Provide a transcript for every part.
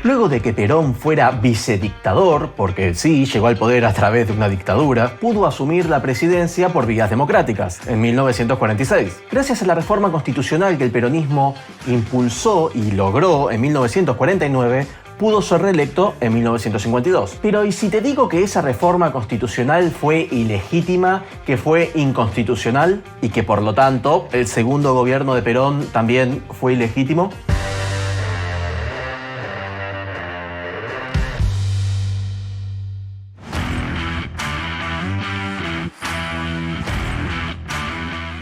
Luego de que Perón fuera vicedictador, porque sí, llegó al poder a través de una dictadura, pudo asumir la presidencia por vías democráticas, en 1946. Gracias a la reforma constitucional que el peronismo impulsó y logró en 1949, pudo ser reelecto en 1952. Pero ¿y si te digo que esa reforma constitucional fue ilegítima, que fue inconstitucional y que por lo tanto el segundo gobierno de Perón también fue ilegítimo?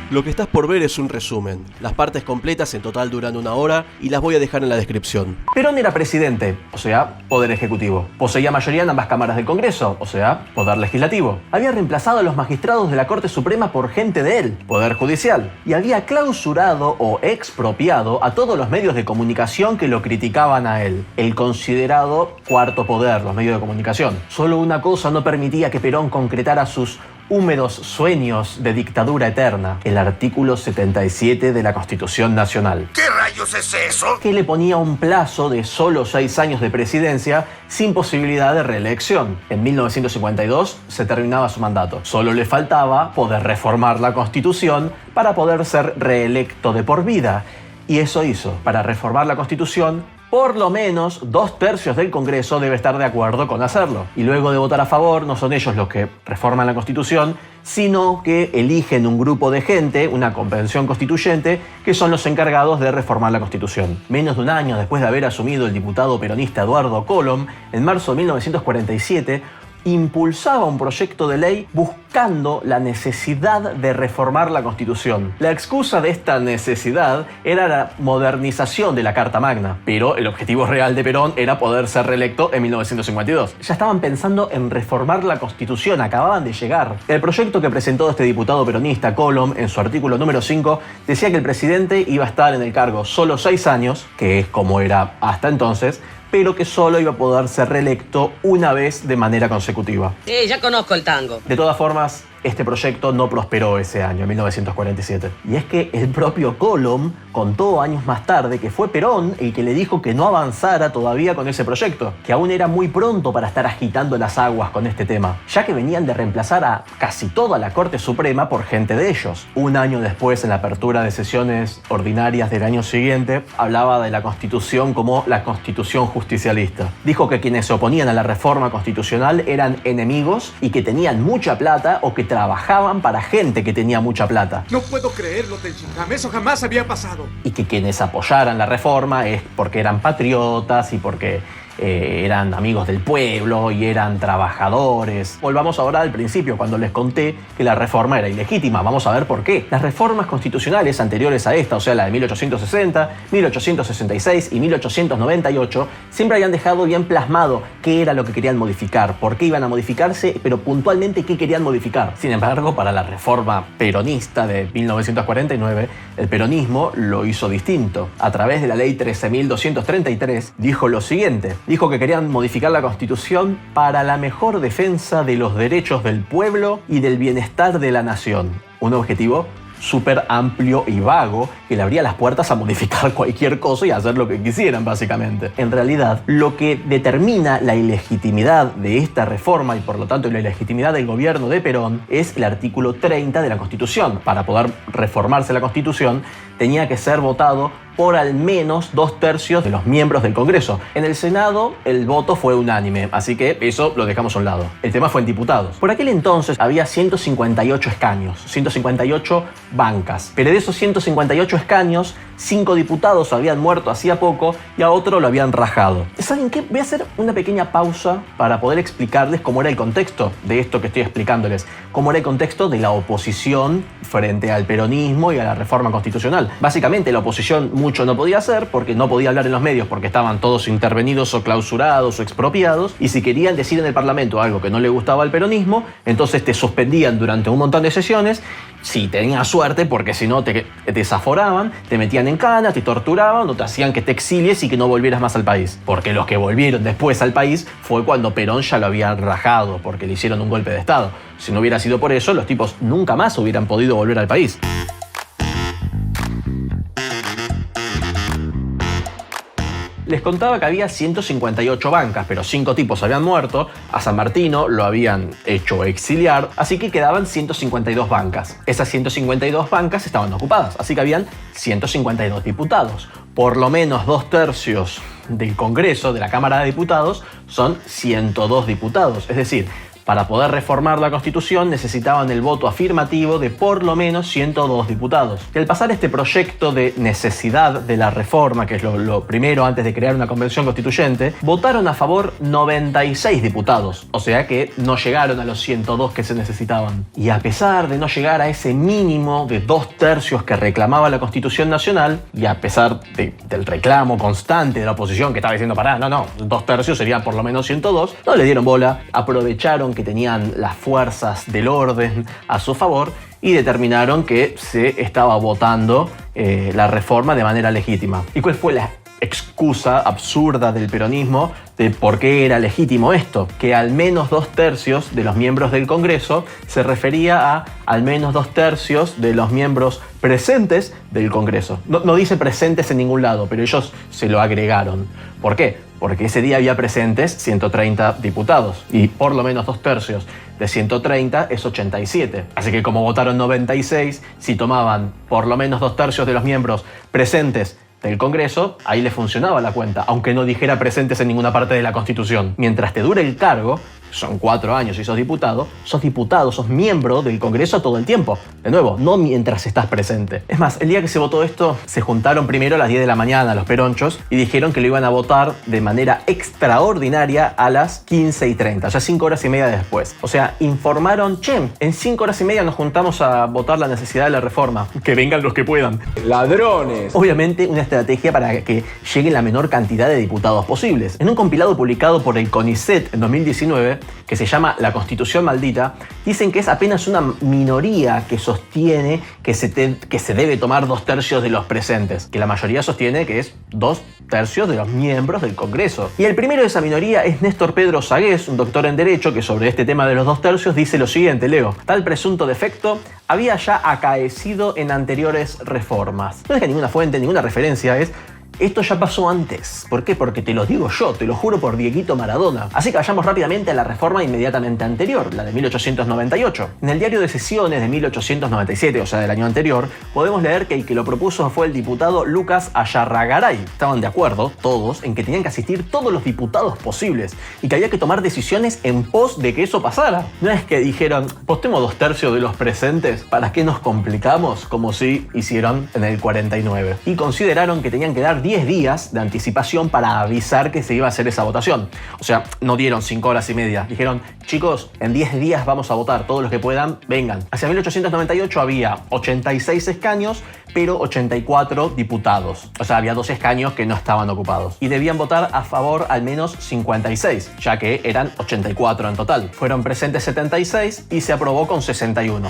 Lo que estás por ver es un resumen. Las partes completas en total duran 1 hora y las voy a dejar en la descripción. Perón era presidente, o sea, poder ejecutivo. Poseía mayoría en ambas cámaras del Congreso, o sea, poder legislativo. Había reemplazado a los magistrados de la Corte Suprema por gente de él, poder judicial. Y había clausurado o expropiado a todos los medios de comunicación que lo criticaban a él. El considerado cuarto poder, los medios de comunicación. Solo una cosa no permitía que Perón concretara sus húmedos sueños de dictadura eterna: el artículo 77 de la Constitución Nacional. ¿Qué rayos es eso? Que le ponía un plazo de solo 6 años de presidencia sin posibilidad de reelección. En 1952 se terminaba su mandato. Solo le faltaba poder reformar la Constitución para poder ser reelecto de por vida. Y eso hizo. Para reformar la Constitución, por lo menos 2/3 del Congreso debe estar de acuerdo con hacerlo. Y luego de votar a favor, no son ellos los que reforman la Constitución, sino que eligen un grupo de gente, una convención constituyente, que son los encargados de reformar la Constitución. Menos de un año después de haber asumido el diputado peronista Eduardo Colom, en marzo de 1947, impulsaba un proyecto de ley buscando la necesidad de reformar la Constitución. La excusa de esta necesidad era la modernización de la Carta Magna, pero el objetivo real de Perón era poder ser reelecto en 1952. Ya estaban pensando en reformar la Constitución, acababan de llegar. El proyecto que presentó este diputado peronista Colom en su artículo número 5 decía que el presidente iba a estar en el cargo solo 6 años, que es como era hasta entonces, pero que solo iba a poder ser reelecto una vez de manera consecutiva. Sí, ya conozco el tango. De todas formas, este proyecto no prosperó ese año, en 1947. Y es que el propio Colom contó años más tarde que fue Perón el que le dijo que no avanzara todavía con ese proyecto, que aún era muy pronto para estar agitando las aguas con este tema, ya que venían de reemplazar a casi toda la Corte Suprema por gente de ellos. Un año después, en la apertura de sesiones ordinarias del año siguiente, hablaba de la Constitución como la Constitución justicialista. Dijo que quienes se oponían a la reforma constitucional eran enemigos y que tenían mucha plata o que trabajaban para gente que tenía mucha plata. No puedo creerlo, Tenshinhan. Eso jamás había pasado. Y que quienes apoyaran la reforma es porque eran patriotas y porque eran amigos del pueblo y eran trabajadores. Volvamos ahora al principio, cuando les conté que la reforma era ilegítima. Vamos a ver por qué. Las reformas constitucionales anteriores a esta, o sea, la de 1860, 1866 y 1898, siempre habían dejado bien plasmado qué era lo que querían modificar, por qué iban a modificarse, pero puntualmente qué querían modificar. Sin embargo, para la reforma peronista de 1949, el peronismo lo hizo distinto. A través de la ley 13.233 dijo lo siguiente. Dijo que querían modificar la Constitución para la mejor defensa de los derechos del pueblo y del bienestar de la nación. Un objetivo súper amplio y vago que le abría las puertas a modificar cualquier cosa y a hacer lo que quisieran, básicamente. En realidad, lo que determina la ilegitimidad de esta reforma y por lo tanto la ilegitimidad del gobierno de Perón es el artículo 30 de la Constitución. Para poder reformarse la Constitución tenía que ser votado por al menos 2/3 de los miembros del Congreso. En el Senado el voto fue unánime, así que eso lo dejamos a un lado. El tema fue en diputados. Por aquel entonces había 158 escaños, 158 bancas. Pero de esos 158 escaños, 5 diputados habían muerto hacía poco y a otro lo habían rajado. ¿Saben qué? Voy a hacer una pequeña pausa para poder explicarles cómo era el contexto de esto que estoy explicándoles. Cómo era el contexto de la oposición frente al peronismo y a la reforma constitucional. Básicamente la oposición mucho no podía hacer porque no podía hablar en los medios porque estaban todos intervenidos o clausurados o expropiados, y si querían decir en el Parlamento algo que no le gustaba al peronismo, entonces te suspendían durante un montón de sesiones, si tenías suerte, porque si no te desaforaban, te metían en cana, te torturaban o te hacían que te exilies y que no volvieras más al país. Porque los que volvieron después al país fue cuando Perón ya lo había rajado, porque le hicieron un golpe de Estado. Si no hubiera sido por eso, los tipos nunca más hubieran podido volver al país. Les contaba que había 158 bancas, pero 5 tipos habían muerto, a San Martino lo habían hecho exiliar, así que quedaban 152 bancas. Esas 152 bancas estaban ocupadas, así que habían 152 diputados. Por lo menos 2/3 del Congreso, de la Cámara de Diputados, son 102 diputados. Es decir, para poder reformar la Constitución necesitaban el voto afirmativo de por lo menos 102 diputados. Y al pasar este proyecto de necesidad de la reforma, que es lo primero antes de crear una convención constituyente, votaron a favor 96 diputados, o sea que no llegaron a los 102 que se necesitaban. Y a pesar de no llegar a ese mínimo de 2/3 que reclamaba la Constitución Nacional, y a pesar del reclamo constante de la oposición que estaba diciendo, pará, no, 2/3 serían por lo menos 102, no le dieron bola, aprovecharon que tenían las fuerzas del orden a su favor y determinaron que se estaba votando la reforma de manera legítima. ¿Y cuál fue la excusa absurda del peronismo de por qué era legítimo esto? Que al menos 2/3 de los miembros del Congreso se refería a al menos 2/3 de los miembros presentes del Congreso. No dice presentes en ningún lado, pero ellos se lo agregaron. ¿Por qué? Porque ese día había presentes 130 diputados y por lo menos 2/3 de 130 es 87. Así que como votaron 96, si tomaban por lo menos 2/3 de los miembros presentes del Congreso, ahí le funcionaba la cuenta, aunque no dijera presentes en ninguna parte de la Constitución. Mientras te dure el cargo, son 4 años y sos diputado, sos miembro del Congreso todo el tiempo. De nuevo, no mientras estás presente. Es más, el día que se votó esto, se juntaron primero a las 10 de la mañana los peronchos y dijeron que lo iban a votar de manera extraordinaria a las 15:30, ya 5 horas y media después. O sea, informaron, che, en 5 horas y media nos juntamos a votar la necesidad de la reforma. Que vengan los que puedan. ¡Ladrones! Obviamente, una estrategia para que llegue la menor cantidad de diputados posibles. En un compilado publicado por el CONICET en 2019, que se llama La Constitución Maldita, dicen que es apenas una minoría que sostiene que se debe tomar 2/3 de los presentes, que la mayoría sostiene que es 2/3 de los miembros del Congreso. Y el primero de esa minoría es Néstor Pedro Sagués, un doctor en Derecho, que sobre este tema de los 2/3 dice lo siguiente, leo: tal presunto defecto había ya acaecido en anteriores reformas. No deja ninguna fuente, ninguna referencia, es esto ya pasó antes. ¿Por qué? Porque te lo digo yo, te lo juro por Dieguito Maradona. Así que vayamos rápidamente a la reforma inmediatamente anterior, la de 1898. En el diario de sesiones de 1897, o sea del año anterior, podemos leer que el que lo propuso fue el diputado Lucas Ayarragaray. Estaban de acuerdo todos en que tenían que asistir todos los diputados posibles y que había que tomar decisiones en pos de que eso pasara. No es que dijeron, postemos 2/3 de los presentes, ¿para qué nos complicamos? Como si hicieron en el 49. Y consideraron que tenían que dar 10 días de anticipación para avisar que se iba a hacer esa votación. O sea, no dieron 5 horas y media. Dijeron, chicos, en 10 días vamos a votar, todos los que puedan, vengan. Hacia 1898 había 86 escaños, pero 84 diputados. O sea, había 2 escaños que no estaban ocupados. Y debían votar a favor al menos 56, ya que eran 84 en total. Fueron presentes 76 y se aprobó con 61.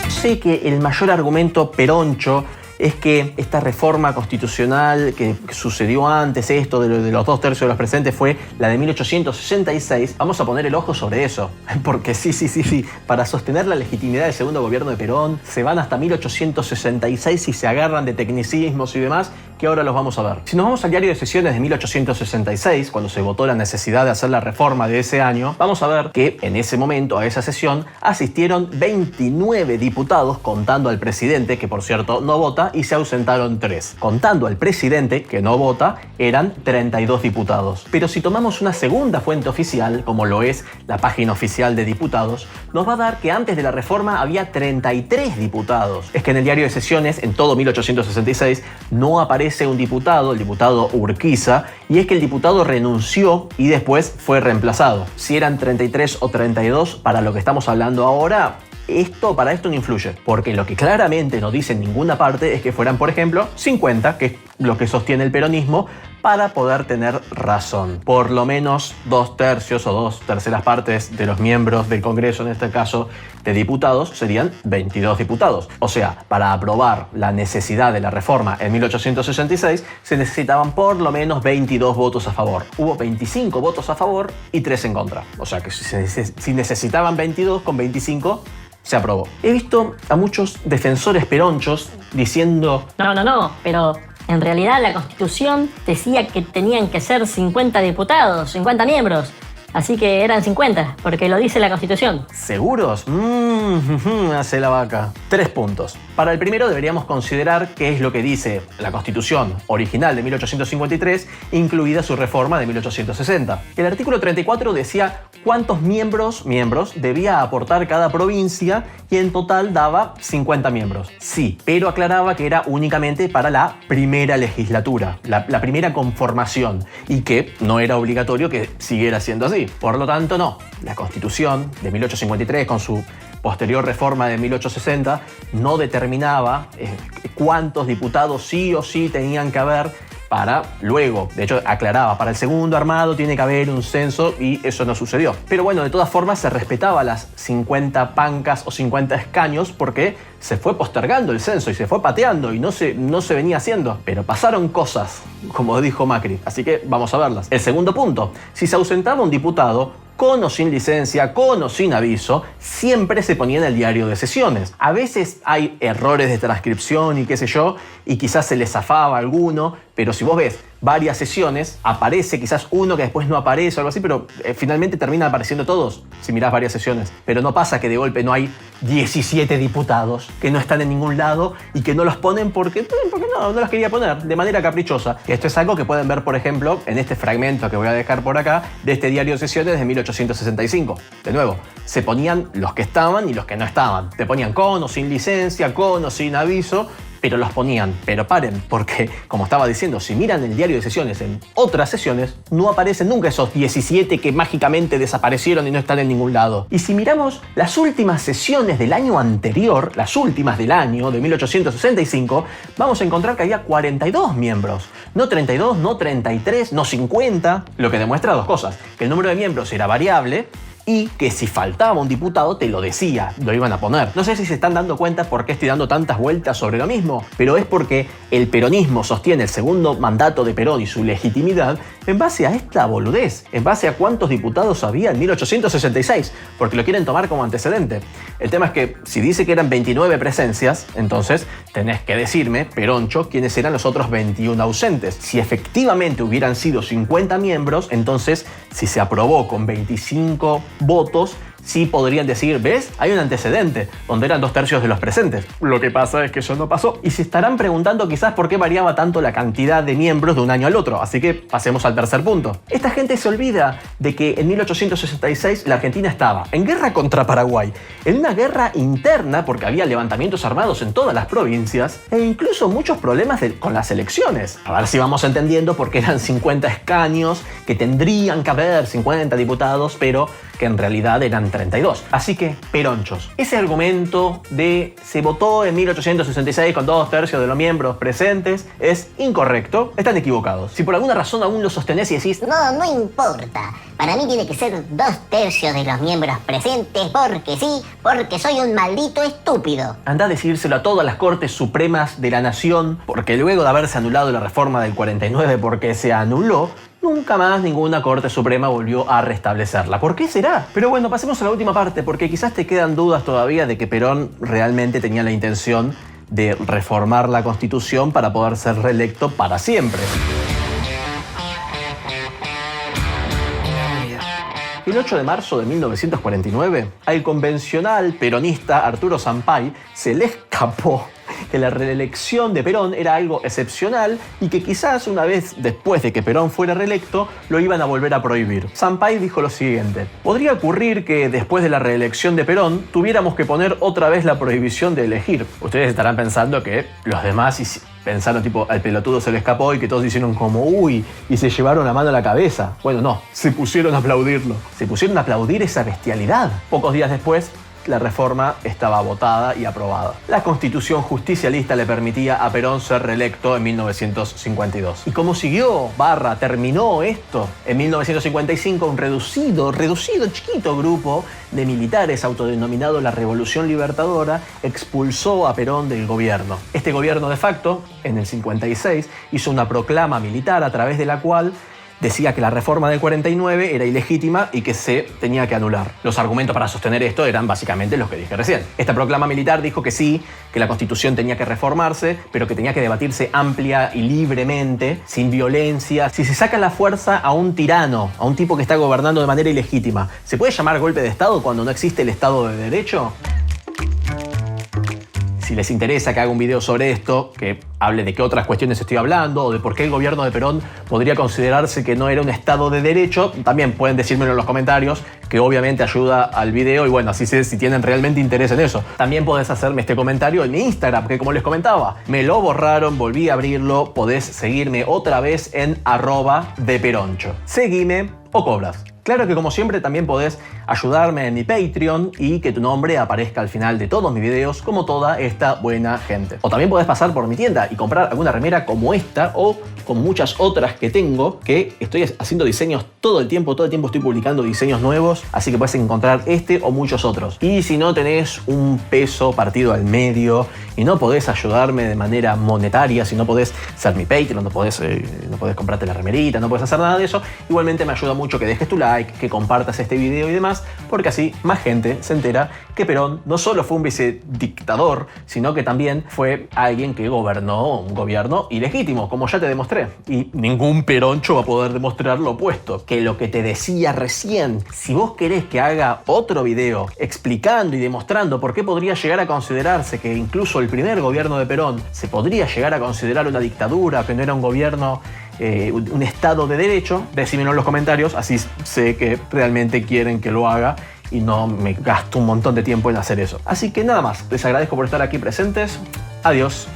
Sé que el mayor argumento peroncho es que esta reforma constitucional que sucedió antes, esto de los 2/3 de los presentes, fue la de 1866. Vamos a poner el ojo sobre eso, porque sí, para sostener la legitimidad del segundo gobierno de Perón se van hasta 1866 y se agarran de tecnicismos y demás, que ahora los vamos a ver. Si nos vamos al diario de sesiones de 1866, cuando se votó la necesidad de hacer la reforma de ese año, vamos a ver que en ese momento, a esa sesión, asistieron 29 diputados, contando al presidente, que por cierto no vota, y se ausentaron 3. Contando al presidente, que no vota, eran 32 diputados. Pero si tomamos una segunda fuente oficial, como lo es la página oficial de diputados, nos va a dar que antes de la reforma había 33 diputados. Es que en el diario de sesiones, en todo 1866, no aparece un diputado, el diputado Urquiza, y es que el diputado renunció y después fue reemplazado. Si eran 33 o 32, para lo que estamos hablando ahora, para esto no influye, porque lo que claramente no dice en ninguna parte es que fueran, por ejemplo, 50, que es lo que sostiene el peronismo, para poder tener razón. Por lo menos 2/3 o 2/3 partes de los miembros del Congreso, en este caso de diputados, serían 22 diputados. O sea, para aprobar la necesidad de la reforma en 1866 se necesitaban por lo menos 22 votos a favor. Hubo 25 votos a favor y 3 en contra. O sea que si necesitaban 22, con 25 se aprobó. He visto a muchos defensores peronchos diciendo No, pero En realidad la Constitución decía que tenían que ser 50 diputados, 50 miembros. Así que eran 50, porque lo dice la Constitución. ¿Seguros? Hace la vaca. 3 puntos. Para el primero deberíamos considerar qué es lo que dice la Constitución original de 1853, incluida su reforma de 1860. El artículo 34 decía cuántos miembros debía aportar cada provincia y en total daba 50 miembros. Sí, pero aclaraba que era únicamente para la primera legislatura, la primera conformación, y que no era obligatorio que siguiera siendo así. Por lo tanto, no. La Constitución de 1853, con su posterior reforma de 1860, no determinaba cuántos diputados sí o sí tenían que haber para luego. De hecho, aclaraba, para el segundo armado tiene que haber un censo y eso no sucedió. Pero bueno, de todas formas se respetaba las 50 pancas o 50 escaños porque se fue postergando el censo y se fue pateando y no se venía haciendo. Pero pasaron cosas, como dijo Macri, así que vamos a verlas. El segundo punto, si se ausentaba un diputado, con o sin licencia, con o sin aviso, siempre se ponía en el diario de sesiones. A veces hay errores de transcripción y qué sé yo, y quizás se les zafaba alguno, pero si vos ves varias sesiones, aparece quizás uno que después no aparece o algo así, pero finalmente terminan apareciendo todos si mirás varias sesiones. Pero no pasa que de golpe no hay 17 diputados que no están en ningún lado y que no los ponen porque no los quería poner de manera caprichosa. Esto es algo que pueden ver, por ejemplo, en este fragmento que voy a dejar por acá de este diario de sesiones de 1865. De nuevo, se ponían los que estaban y los que no estaban. Te ponían con o sin licencia, con o sin aviso, pero los ponían. Pero paren, porque, como estaba diciendo, si miran el diario de sesiones en otras sesiones, no aparecen nunca esos 17 que mágicamente desaparecieron y no están en ningún lado. Y si miramos las últimas sesiones del año anterior, las últimas del año de 1865, vamos a encontrar que había 42 miembros. No 32, no 33, no 50, lo que demuestra dos cosas: que el número de miembros era variable y que si faltaba un diputado te lo decía, lo iban a poner. No sé si se están dando cuenta por qué estoy dando tantas vueltas sobre lo mismo, pero es porque el peronismo sostiene el segundo mandato de Perón y su legitimidad en base a esta boludez, en base a cuántos diputados había en 1866, porque lo quieren tomar como antecedente. El tema es que si dice que eran 29 presencias, entonces tenés que decirme, Peroncho, quiénes eran los otros 21 ausentes. Si efectivamente hubieran sido 50 miembros, entonces si se aprobó con 25 votos, sí podrían decir, ¿ves? Hay un antecedente, donde eran 2/3 de los presentes. Lo que pasa es que eso no pasó. Y se estarán preguntando quizás por qué variaba tanto la cantidad de miembros de un año al otro. Así que pasemos al tercer punto. Esta gente se olvida de que en 1866 la Argentina estaba en guerra contra Paraguay, en una guerra interna porque había levantamientos armados en todas las provincias e incluso muchos problemas con las elecciones. A ver si vamos entendiendo por qué eran 50 escaños, que tendrían que haber 50 diputados, pero que en realidad eran 32. Así que, peronchos, ese argumento de se votó en 1866 con 2/3 de los miembros presentes es incorrecto, están equivocados. Si por alguna razón aún lo sostenés y decís, No importa. Para mí tiene que ser 2/3 de los miembros presentes porque sí, porque soy un maldito estúpido. andá a decírselo a todas las Cortes Supremas de la Nación, porque luego de haberse anulado la reforma del 49 porque se anuló, nunca más ninguna Corte Suprema volvió a restablecerla. ¿Por qué será? Pero bueno, pasemos a la última parte, porque quizás te quedan dudas todavía de que Perón realmente tenía la intención de reformar la Constitución para poder ser reelecto para siempre. El 8 de marzo de 1949, al convencional peronista Arturo Sampay se le escapó que la reelección de Perón era algo excepcional y que quizás una vez después de que Perón fuera reelecto lo iban a volver a prohibir. Sampay dijo lo siguiente: podría ocurrir que después de la reelección de Perón tuviéramos que poner otra vez la prohibición de elegir. Ustedes estarán pensando que los demás pensaron tipo, al pelotudo se le escapó y que todos hicieron como uy y se llevaron la mano a la cabeza. Bueno, no, se pusieron a aplaudirlo. Se pusieron a aplaudir esa bestialidad. Pocos días después, la reforma estaba votada y aprobada. La Constitución justicialista le permitía a Perón ser reelecto en 1952. ¿Y cómo terminó esto? En 1955, un reducido, chiquito grupo de militares autodenominado la Revolución Libertadora expulsó a Perón del gobierno. Este gobierno de facto, en el 56, hizo una proclama militar a través de la cual decía que la reforma del 49 era ilegítima y que se tenía que anular. Los argumentos para sostener esto eran básicamente los que dije recién. Esta proclama militar dijo que sí, que la Constitución tenía que reformarse, pero que tenía que debatirse amplia y libremente, sin violencia. Si se saca la fuerza a un tirano, a un tipo que está gobernando de manera ilegítima, ¿se puede llamar golpe de Estado cuando no existe el Estado de Derecho? Si les interesa que haga un video sobre esto, que hable de qué otras cuestiones estoy hablando o de por qué el gobierno de Perón podría considerarse que no era un Estado de Derecho, también pueden decírmelo en los comentarios, que obviamente ayuda al video y bueno, así sé si tienen realmente interés en eso. También podés hacerme este comentario en mi Instagram, que como les comentaba, me lo borraron, volví a abrirlo, podés seguirme otra vez en @deperoncho. Seguime o cobras. Claro que como siempre también podés ayudarme en mi Patreon y que tu nombre aparezca al final de todos mis videos como toda esta buena gente. O también podés pasar por mi tienda y comprar alguna remera como esta o con muchas otras que tengo, que estoy haciendo diseños todo el tiempo estoy publicando diseños nuevos, así que puedes encontrar este o muchos otros. Y si no tenés un peso partido al medio y no podés ayudarme de manera monetaria, si no podés ser mi Patreon, no podés comprarte la remerita, no podés hacer nada de eso, igualmente me ayuda mucho que dejes tu like, que compartas este video y demás, porque así más gente se entera que Perón no solo fue un vicedictador, sino que también fue alguien que gobernó un gobierno ilegítimo, como ya te demostré. Y ningún peroncho va a poder demostrar lo opuesto. Que lo que te decía recién, si vos querés que haga otro video explicando y demostrando por qué podría llegar a considerarse que incluso el primer gobierno de Perón se podría llegar a considerar una dictadura, que no era un gobierno, un Estado de Derecho, decímelo en los comentarios, así sé que realmente quieren que lo haga y no me gasto un montón de tiempo en hacer eso. Así que nada más, les agradezco por estar aquí presentes. Adiós.